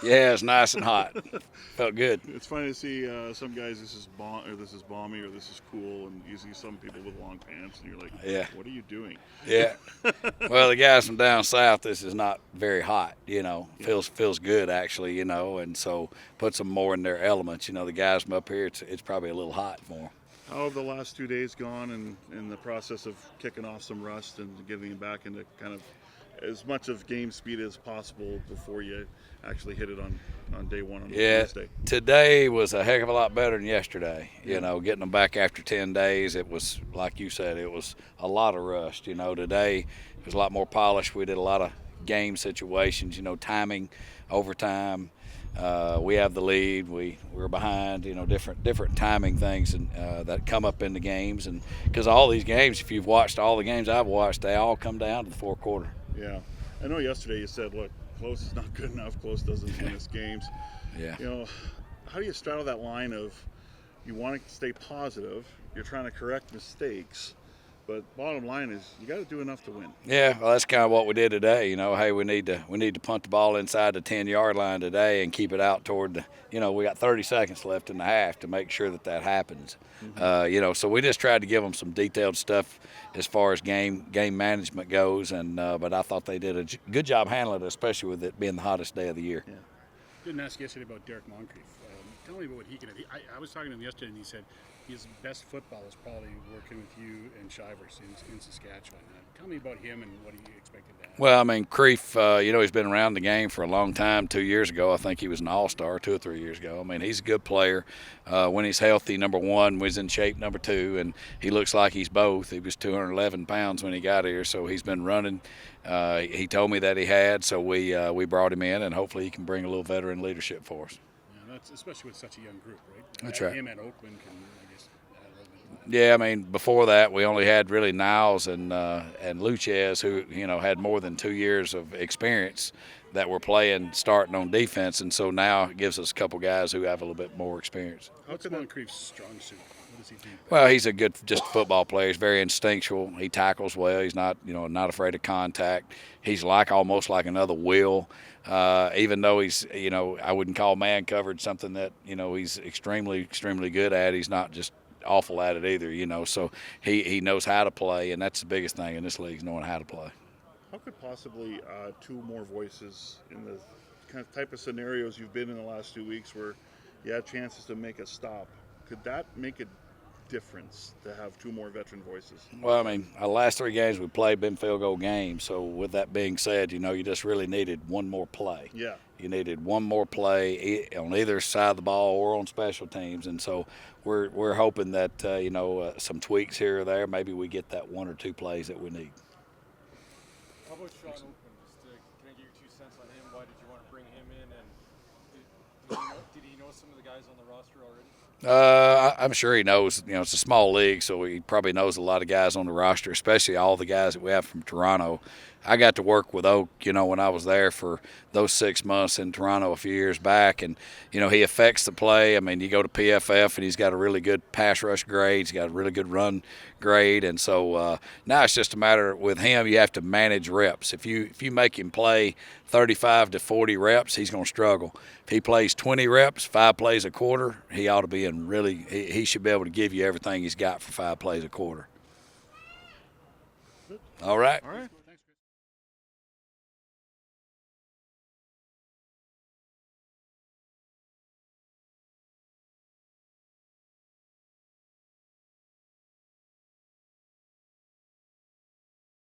Yeah, it's nice and hot. Felt good. It's funny to see some guys. This is this is balmy, or this is cool, and you see some people with long pants, and you're like, Yeah, "What are you doing?" yeah. Well, the guys from down south, this is not very hot. Yeah. Feels good actually. And so puts them more in their elements. The guys from up here, it's probably a little hot for them. How have the last 2 days gone in the process of kicking off some rust and getting back into kind of as much of game speed as possible before you actually hit it on day one on Yeah, Wednesday? today was a heck of a lot better than yesterday. Yeah. Getting them back after 10 days, it was, like you said, it was a lot of rust. Today it was a lot more polished. We did a lot of game situations, timing, overtime. We have the lead. We're behind. Different timing things and that come up in the games. And because all these games, if you've watched all the games I've watched, they all come down to the fourth quarter. Yeah. I know yesterday you said, look, close is not good enough. Close doesn't win us games. Yeah. How do you straddle that line of you want to stay positive, you're trying to correct mistakes, but bottom line is you got to do enough to win. Yeah, well, that's kind of what we did today. Hey, we need to punt the ball inside the 10-yard line today and keep it out toward the. We got 30 seconds left in the half to make sure that happens. Mm-hmm. So we just tried to give them some detailed stuff as far as game management goes, and but I thought they did a good job handling it, especially with it being the hottest day of the year. Yeah. Didn't ask yesterday about Derek Moncrief. Tell me about what he can do. I was talking to him yesterday, and he said his best football is probably working with you and Shivers in Saskatchewan. Tell me about him and what he expected to have. Well, I mean, Creef, he's been around the game for a long time. 2 years ago, I think he was an all-star, 2 or 3 years ago. I mean, he's a good player. When he's healthy, number one, when he's in shape, number two, and he looks like he's both. He was 211 pounds when he got here, so he's been running. He told me that he had, so we brought him in, and hopefully he can bring a little veteran leadership for us. Yeah, that's especially with such a young group, right? That's right. Him and Oakland can, I guess, add a little bit. Yeah, I mean, before that, we only had really Niles and Luchez, who had more than 2 years of experience that were playing, starting on defense, and so now it gives us a couple guys who have a little bit more experience. What's Moncrief's strong suit? What does he do? Well, he's a good just football player. He's very instinctual. He tackles well. He's not not afraid of contact. He's almost like another Will. Even though he's I wouldn't call man coverage something that he's extremely good at. He's not just awful at it either. So he knows how to play, and that's the biggest thing in this league is knowing how to play. How could possibly 2 more voices in the kind of type of scenarios you've been in the last 2 weeks where you had chances to make a stop, could that make a difference to have 2 more veteran voices? Well, I mean, our last 3 games we played been field goal games. So with that being said, you just really needed one more play. Yeah. You needed one more play on either side of the ball or on special teams, and so we're hoping that some tweaks here or there, maybe we get that 1 or 2 plays that we need. How about Sean Oakland? Can I get your 2 cents on him? Why did you want to bring him in? And did he know some of the guys on the roster already? I'm sure he knows. It's a small league, so he probably knows a lot of guys on the roster, especially all the guys that we have from Toronto. I got to work with Oak, when I was there for those 6 months in Toronto a few years back, and he affects the play. I mean, you go to PFF, and he's got a really good pass rush grade. He's got a really good run grade, and so now it's just a matter with him. You have to manage reps. If you make him play 35 to 40 reps, he's going to struggle. If he plays 20 reps, 5 plays a quarter, he ought to be in really. He should be able to give you everything he's got for 5 plays a quarter. All right. All right.